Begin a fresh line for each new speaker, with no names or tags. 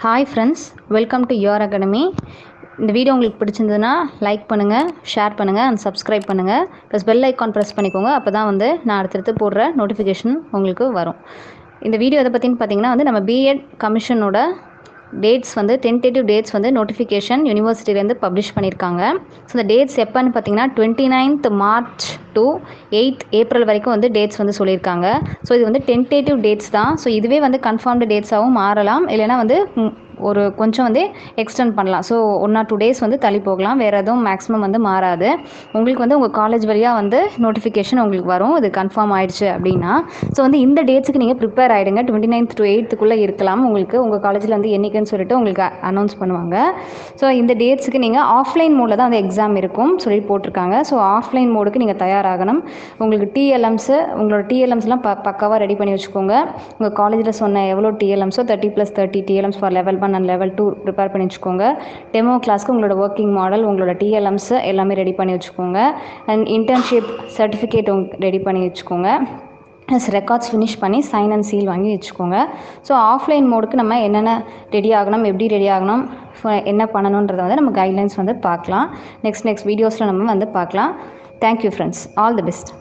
Hi friends, welcome to your academy. இந்த video உங்களுக்கு பிடிச்சிருந்ததுன்னா லைக் பண்ணுங்கள், ஷேர் பண்ணுங்கள் அண்ட் சப்ஸ்கிரைப் பண்ணுங்கள். ப்ளஸ் பெல் ஐக்கான் ப்ரெஸ் பண்ணிக்கோங்க. அப்போ தான் நான் அடுத்தடுத்து போடுற நோட்டிஃபிகேஷன் உங்களுக்கு வரும். இந்த வீடியோ எதை பற்றின்னு பார்த்தீங்கன்னா நம்ம B.Ed கமிஷனோட டேட்ஸ் டென்டேட்டிவ் டேட்ஸ் நோட்டிஃபிகேஷன் யூனிவர்சிட்டியிலேருந்து பப்ளிஷ் பண்ணியிருக்காங்க. ஸோ இந்த டேட்ஸ் எப்போன்னு பார்த்தீங்கன்னா 29th March to 8th April வரைக்கும் டேட்ஸ் சொல்லியிருக்காங்க. ஸோ இது டென்டேட்டிவ் டேட்ஸ் தான். ஸோ இதுவே கன்ஃபார்ம்டு டேட்ஸாகவும் மாறலாம், இல்லைனா ஒரு கொஞ்சம் எக்ஸ்டெண்ட் பண்ணலாம். ஸோ 1 or 2 days தள்ளி போகலாம். வேறு எதுவும் மேக்ஸிமம் மாறாது. உங்களுக்கு உங்கள் காலேஜ் வழியாக நோட்டிஃபிகேஷன் உங்களுக்கு வரும். இது கன்ஃபார்ம் ஆயிடுச்சு அப்படின்னா. ஸோ இந்த டேட்ஸுக்கு நீங்கள் ப்ரிப்பேர் ஆகிடுங்க. 29th to 8th இருக்கலாம். உங்களுக்கு உங்கள் காலேஜில் என்னைக்குன்னு சொல்லிட்டு உங்களுக்கு அனௌன்ஸ் பண்ணுவாங்க. ஸோ இந்த டேட்ஸுக்கு நீங்கள் ஆஃப்லைன் மோடில் தான் எக்ஸாம் இருக்கும் சொல்லி போட்டிருக்காங்க. ஸோ ஆஃப்லைன் மோடுக்கு நீங்கள் தயாராகணும். உங்களுக்கு உங்களோட டிஎல்எம்ஸ்லாம் பக்காவாக ரெடி பண்ணி வச்சுக்கோங்க. உங்கள் காலேஜில் சொன்ன எவ்வளோ டிஎல்எம்ஸோ 30+30 TLMs for level 1 and level 2 prepare பண்ணி வச்சுக்கோங்க. டெமோ கிளாஸ்க்கு உங்களோட ஒர்க்கிங் மாடல், உங்களோட டிஎல்எம்ஸ் எல்லாமே ரெடி பண்ணி வச்சுக்கோங்க. அண்ட் இன்டர்ன்ஷிப் சர்டிஃபிகேட் ரெடி பண்ணி வச்சுக்கோங்க. ரெக்கார்ட்ஸ் ஃபினிஷ் பண்ணி சைன் அண்ட் சீல் வாங்கி வச்சுக்கோங்க. ஸோ ஆஃப்லைன் மோடுக்கு நம்ம என்னென்ன ரெடி ஆகணும், எப்படி ரெடி ஆகணும், என்ன பண்ணணுன்றதை நம்ம கைட்லைன்ஸ் பார்க்கலாம். நெக்ஸ்ட் வீடியோஸில் நம்ம பார்க்கலாம். Thank you friends, all the best.